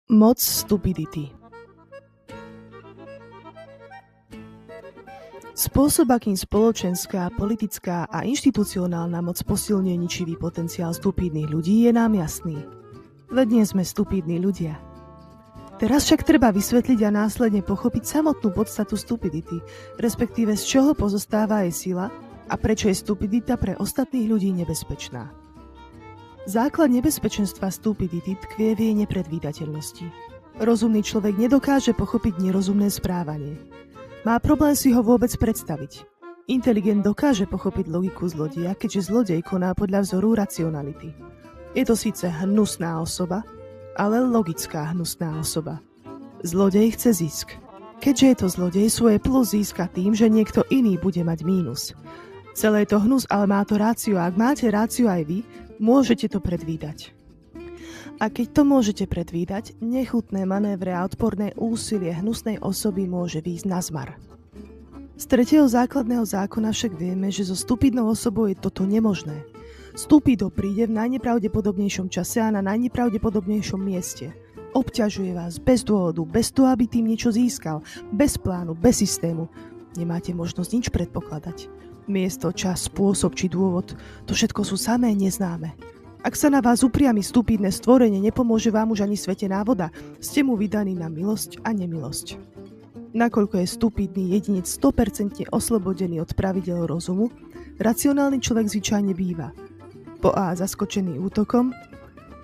Moc stupidity. Spôsob, akým spoločenská, politická a inštitucionálna moc posilňuje ničivý potenciál stupidných ľudí, je nám jasný. Veď nie sme stupidní ľudia. Teraz však treba vysvetliť a následne pochopiť samotnú podstatu stupidity, respektíve z čoho pozostáva jej sila a prečo je stupidita pre ostatných ľudí nebezpečná. Základ nebezpečenstva stupidity tkvie v jej nepredvídateľnosti. Rozumný človek nedokáže pochopiť nerozumné správanie. Má problém si ho vôbec predstaviť. Inteligent dokáže pochopiť logiku zlodeja, keďže zlodej koná podľa vzoru racionality. Je to síce hnusná osoba, ale logická hnusná osoba. Zlodej chce zisk. Keďže je to zlodej, svoje plus získa tým, že niekto iný bude mať mínus. Celé je to hnus, ale má to rácio a ak máte rácio aj vy, môžete to predvídať. A keď to môžete predvídať, nechutné manévre a odporné úsilie hnusnej osoby môže výjsť na zmar. Z tretieho základného zákona však vieme, že so stupidnou osobou je toto nemožné. Stupido príde v najnepravdepodobnejšom čase a na najnepravdepodobnejšom mieste. Obťažuje vás bez dôvodu, bez toho, aby tým niečo získal, bez plánu, bez systému. Nemáte možnosť nič predpokladať. Miesto, čas, spôsob či dôvod, to všetko sú samé neznáme. Ak sa na vás upriami stupidné stvorenie, nepomôže vám už ani svetená voda. Ste mu vydaní na milosť a nemilosť. Nakoľko je stupidný jedinec 100% oslobodený od pravidel rozumu, racionálny človek zvyčajne býva po A zaskočený útokom,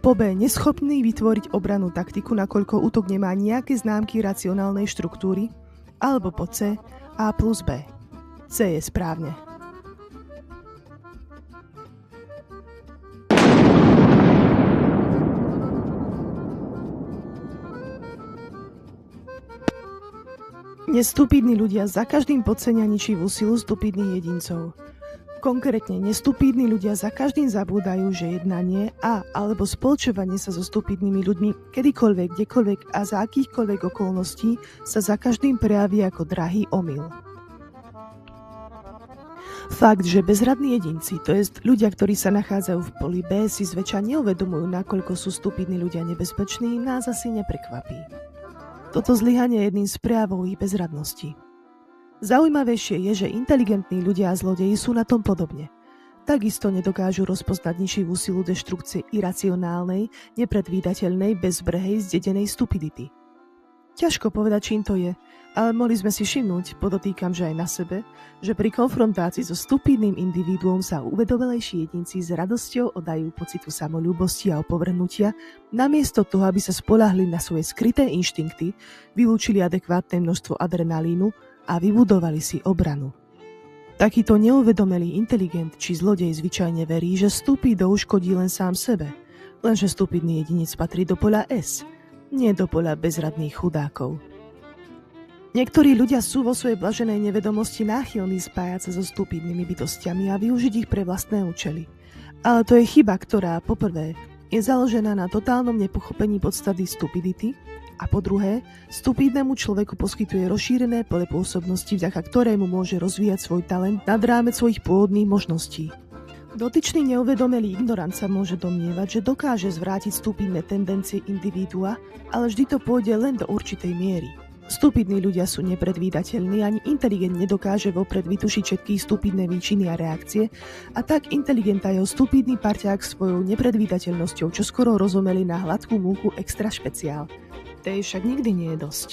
po B neschopný vytvoriť obrannú taktiku, nakoľko útok nemá nejaké známky racionálnej štruktúry, alebo po C A plus B. C je správne. Nestupidní ľudia za každým podcenia ničivú silu stupidných jedincov. Konkrétne, nestupidní ľudia za každým zabúdajú, že jednanie alebo spolčovanie sa so stupidnými ľuďmi kedykoľvek, kdekoľvek a za akýchkoľvek okolností sa za každým prejaví ako drahý omyl. Fakt, že bezradní jedinci, to jest ľudia, ktorí sa nachádzajú v poli B, si zväčša neuvedomujú, nakoľko sú stupidní ľudia nebezpeční, nás asi neprekvapí. Toto zlyhanie je jedným z prejavov ich bezradnosti. Zaujímavejšie je, že inteligentní ľudia a zlodeji sú na tom podobne. Takisto nedokážu rozpoznať ničivú silu deštrukcie iracionálnej, nepredvídateľnej, bezbrehej, zdedenej stupidity. Ťažko povedať, čím to je, ale mohli sme si všimnúť, podotýkam, že aj na sebe, že pri konfrontácii so stupidným individuom sa uvedomelejší jedinci s radosťou oddajú pocitu samoľúbosti a opovrhnutia, namiesto toho, aby sa spoľahli na svoje skryté inštinkty, vylúčili adekvátne množstvo adrenalínu a vybudovali si obranu. Takýto neuvedomelý inteligent či zlodej zvyčajne verí, že stupido uškodí len sám sebe, lenže stupidný jedinec patrí do poľa S, nie do poľa bezradných chudákov. Niektorí ľudia sú vo svojej blaženej nevedomosti náchylní spájať sa so stupidnými bytostiami a využiť ich pre vlastné účely. Ale to je chyba, ktorá poprvé je založená na totálnom nepochopení podstaty stupidity a po druhé, stupidnému človeku poskytuje rozšírené pole pôsobnosti, vďaka ktorému môže rozvíjať svoj talent nad rámec svojich pôvodných možností. Dotyčný neuvedomelý ignorant sa môže domnievať, že dokáže zvrátiť stupidné tendencie individua, ale vždy to pôjde len do určitej miery. Stupidní ľudia sú nepredvídateľní, ani inteligent nedokáže vopred vytušiť všetky stupidné výčiny a reakcie, a tak inteligent a jeho stupidný parťák svojou nepredvídateľnosťou čoskoro rozomeli na hladkú múku extra špeciál. Tej však nikdy nie je dosť.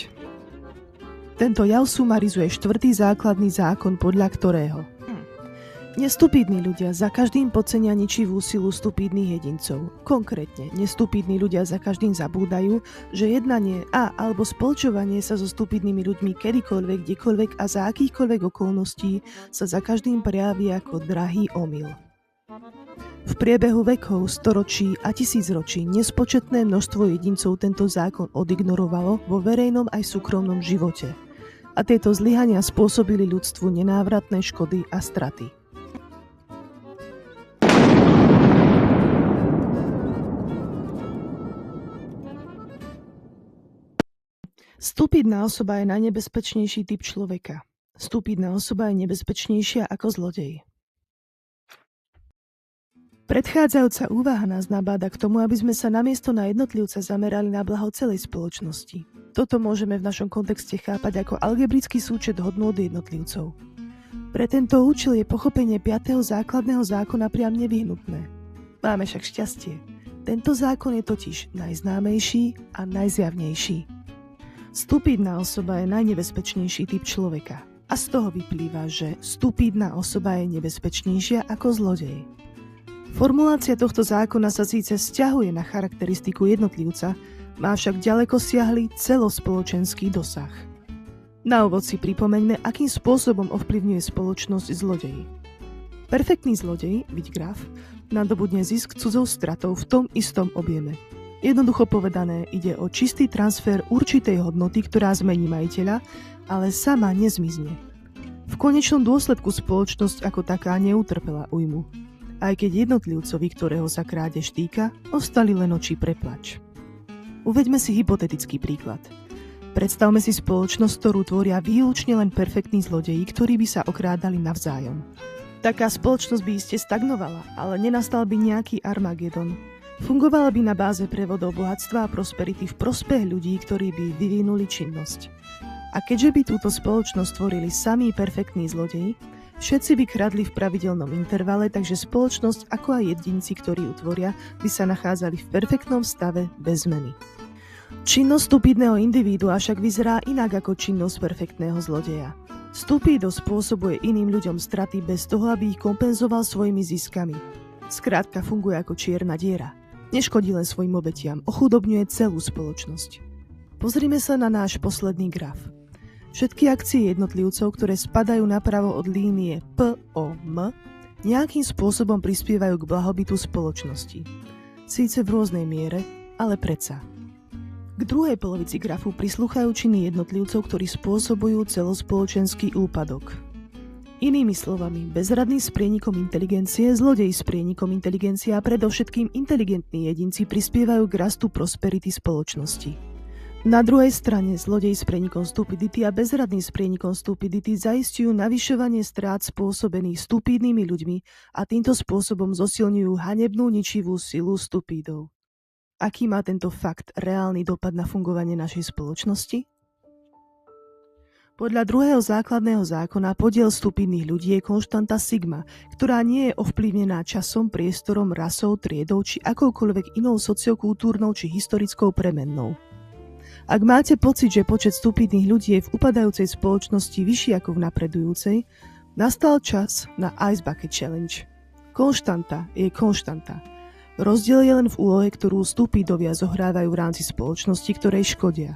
Tento jav sumarizuje štvrtý základný zákon, podľa ktorého nestupidní ľudia za každým podcenia ničivú silu stupidných jedincov. Konkrétne, nestupidní ľudia za každým zabúdajú, že jednanie alebo spolčovanie sa so stupidnými ľuďmi kedykoľvek, kdekoľvek a za akýchkoľvek okolností sa za každým prejaví ako drahý omyl. V priebehu vekov, storočí a tisícročí nespočetné množstvo jedincov tento zákon odignorovalo vo verejnom aj súkromnom živote. A tieto zlyhania spôsobili ľudstvu nenávratné škody a straty. Stupidná osoba je najnebezpečnejší typ človeka. Stupidná osoba je nebezpečnejšia ako zlodej. Predchádzajúca úvaha nás nabáda k tomu, aby sme sa namiesto na jednotlivca zamerali na blaho celej spoločnosti. Toto môžeme v našom kontexte chápať ako algebrický súčet hodnôt jednotlivcov. Pre tento účel je pochopenie 5. základného zákona priam nevyhnutné. Máme však šťastie. Tento zákon je totiž najznámejší a najzjavnejší. Stupidná osoba je najnebezpečnejší typ človeka. A z toho vyplýva, že stupidná osoba je nebezpečnejšia ako zlodej. Formulácia tohto zákona sa síce vzťahuje na charakteristiku jednotlivca, má však ďaleko siahly celospoločenský dosah. Na úvod si pripomeňme, akým spôsobom ovplyvňuje spoločnosť zlodej. Perfektný zlodej, viď graf, nadobudne zisk cudzou stratou v tom istom objeme. Jednoducho povedané, ide o čistý transfer určitej hodnoty, ktorá zmení majiteľa, ale sama nezmizne. V konečnom dôsledku spoločnosť ako taká neutrpela újmu. Aj keď jednotlivcovi, ktorého sa krádež týka, ostali len oči pre plač. Uveďme si hypotetický príklad. Predstavme si spoločnosť, ktorú tvoria výlučne len perfektní zlodeji, ktorí by sa okrádali navzájom. Taká spoločnosť by iste stagnovala, ale nenastal by nejaký Armagedon. Fungovala by na báze prevodov bohatstva a prosperity v prospech ľudí, ktorí by vyvinuli činnosť. A keďže by túto spoločnosť tvorili samí perfektní zlodeji, všetci by kradli v pravidelnom intervale, takže spoločnosť ako aj jedinci, ktorí ju tvoria, by sa nachádzali v perfektnom stave bez zmeny. Činnosť stupidného individua však vyzerá inak ako činnosť perfektného zlodeja. Stupído spôsobuje iným ľuďom straty bez toho, aby ich kompenzoval svojimi ziskami. Skrátka funguje ako čierna diera. Neškodí len svojim obetiam, ochudobňuje celú spoločnosť. Pozrime sa na náš posledný graf. Všetky akcie jednotlivcov, ktoré spadajú napravo od línie POM, nejakým spôsobom prispievajú k blahobytu spoločnosti. Síce v rôznej miere, ale predsa. K druhej polovici grafu prislúchajú činy jednotlivcov, ktorí spôsobujú celospoločenský úpadok. Inými slovami, bezradný s prienikom inteligencie, zlodej s prienikom inteligencie a predovšetkým inteligentní jedinci prispievajú k rastu prosperity spoločnosti. Na druhej strane zlodej s prienikom stupidity a bezradný s prienikom stupidity zaistujú navyšovanie strát spôsobených stupidnými ľuďmi a týmto spôsobom zosilňujú hanebnú ničivú silu stupídov. Aký má tento fakt reálny dopad na fungovanie našej spoločnosti? Podľa druhého základného zákona podiel stupidných ľudí je konštanta sigma, ktorá nie je ovplyvnená časom, priestorom, rasou, triedou či akoukoľvek inou sociokultúrnou či historickou premennou. Ak máte pocit, že počet stupidných ľudí je v upadajúcej spoločnosti vyšší ako v napredujúcej, nastal čas na Ice Bucket Challenge. Konštanta je konštanta. Rozdiel je len v úlohe, ktorú stupidovia zohrávajú v rámci spoločnosti, ktorej škodia.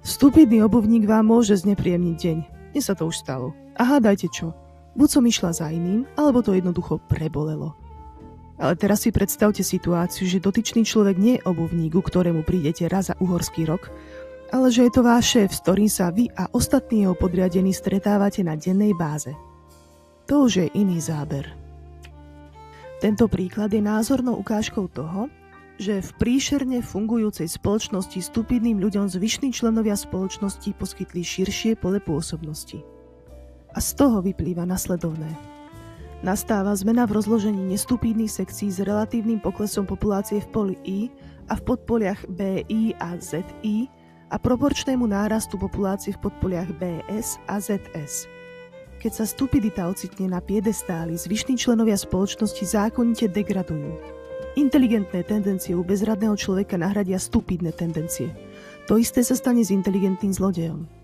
Stupidný obuvník vám môže znepríjemniť deň. Mne sa to už stalo. A hádajte čo? Buď som išla za iným, alebo to jednoducho prebolelo. Ale teraz si predstavte situáciu, že dotyčný človek nie je obuvník, ku ktorému prídete raz za uhorský rok, ale že je to váš šéf, s ktorým sa vy a ostatní jeho podriadení stretávate na dennej báze. To už je iný záber. Tento príklad je názornou ukážkou toho, že v príšerne fungujúcej spoločnosti stupidným ľuďom zvyšní členovia spoločnosti poskytli širšie pole pôsobnosti. A z toho vyplýva nasledovné. Nastáva zmena v rozložení nestupidných sekcií s relatívnym poklesom populácie v poli I a v podpoliach BI a ZI a proporčnému nárastu populácie v podpoliach BS a ZS. Keď sa stupidita ocitne na piedestáli, zvyšní členovia spoločnosti zákonite degradujú. Inteligentné tendencie u bezradného človeka nahradia stupidné tendencie. To isté sa stane s inteligentným zlodejom.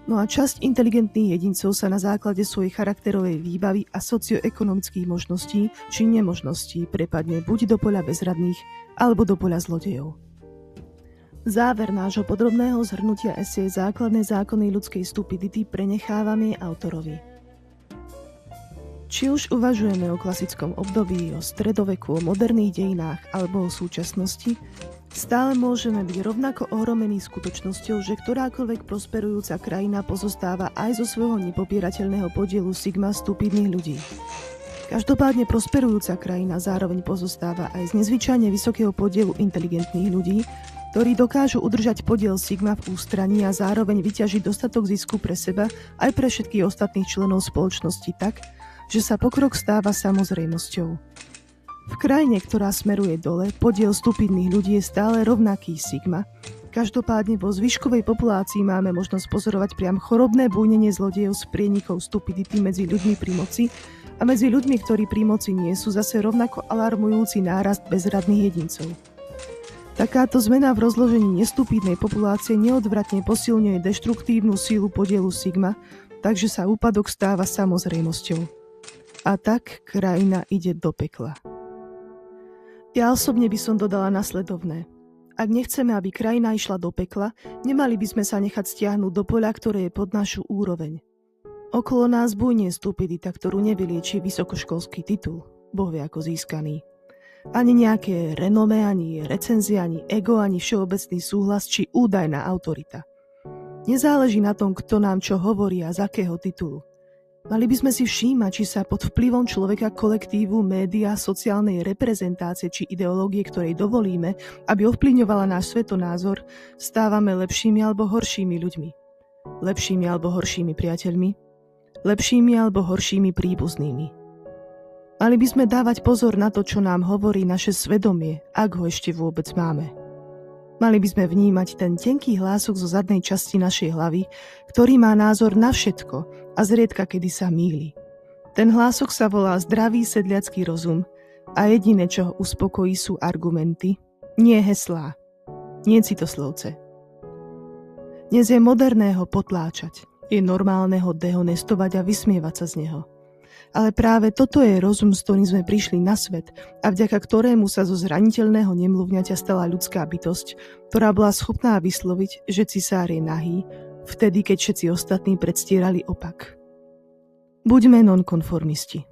No a časť inteligentných jedincov sa na základe svojej charakterovej výbavy a socioekonomických možností či nemožností prepadne buď do poľa bezradných, alebo do poľa zlodejov. Záver nášho podrobného zhrnutia eseje Základné zákony ľudskej stupidity prenechávame autorovi. Či už uvažujeme o klasickom období, o stredoveku, o moderných dejinách alebo o súčasnosti, stále môžeme byť rovnako ohromení skutočnosťou, že ktorákoľvek prosperujúca krajina pozostáva aj zo svojho nepopierateľného podielu sigma stupidných ľudí. Každopádne prosperujúca krajina zároveň pozostáva aj z nezvyčajne vysokého podielu inteligentných ľudí, ktorí dokážu udržať podiel sigma v ústraní a zároveň vyťažiť dostatok zisku pre seba aj pre všetkých ostatných členov spoločnosti tak, že sa pokrok stáva samozrejmosťou. V krajine, ktorá smeruje dole, podiel stupidných ľudí je stále rovnaký sigma. Každopádne vo zvyškovej populácii máme možnosť pozorovať priam chorobné búnenie zlodejov z prienikov stupidity medzi ľuďmi pri moci a medzi ľuďmi, ktorí pri moci nie sú, zase rovnako alarmujúci nárast bezradných jedincov. Takáto zmena v rozložení nestupidnej populácie neodvratne posilňuje deštruktívnu sílu podielu sigma, takže sa úpadok stáva samozrejmosťou. A tak krajina ide do pekla. Ja osobne by som dodala nasledovné. Ak nechceme, aby krajina išla do pekla, nemali by sme sa nechať stiahnuť do poľa, ktoré je pod našu úroveň. Okolo nás bujne stupidita, ktorú nevylieči vysokoškolský titul, Boh vie ako získaný. Ani nejaké renome, ani recenzie, ani ego, ani všeobecný súhlas či údajná autorita. Nezáleží na tom, kto nám čo hovorí a z akého titulu. Mali by sme si všímať, či sa pod vplyvom človeka, kolektívu, média, sociálnej reprezentácie či ideológie, ktorej dovolíme, aby ovplyvňovala náš svetonázor, stávame lepšími alebo horšími ľuďmi. Lepšími alebo horšími priateľmi. Lepšími alebo horšími príbuznými. Mali by sme dávať pozor na to, čo nám hovorí naše svedomie, ak ho ešte vôbec máme. Mali by sme vnímať ten tenký hlások zo zadnej časti našej hlavy, ktorý má názor na všetko a zriedka kedy sa mýli. Ten hlások sa volá zdravý sedliacky rozum a jediné, čo ho uspokojí, sú argumenty, nie heslá, nie citoslovce. Dnes je moderné ho potláčať, je normálne ho dehonestovať a vysmievať sa z neho. Ale práve toto je rozum, s ktorým sme prišli na svet a vďaka ktorému sa zo zraniteľného nemluvňaťa stala ľudská bytosť, ktorá bola schopná vysloviť, že cisár je nahý, vtedy keď všetci ostatní predstierali opak. Buďme nonkonformisti.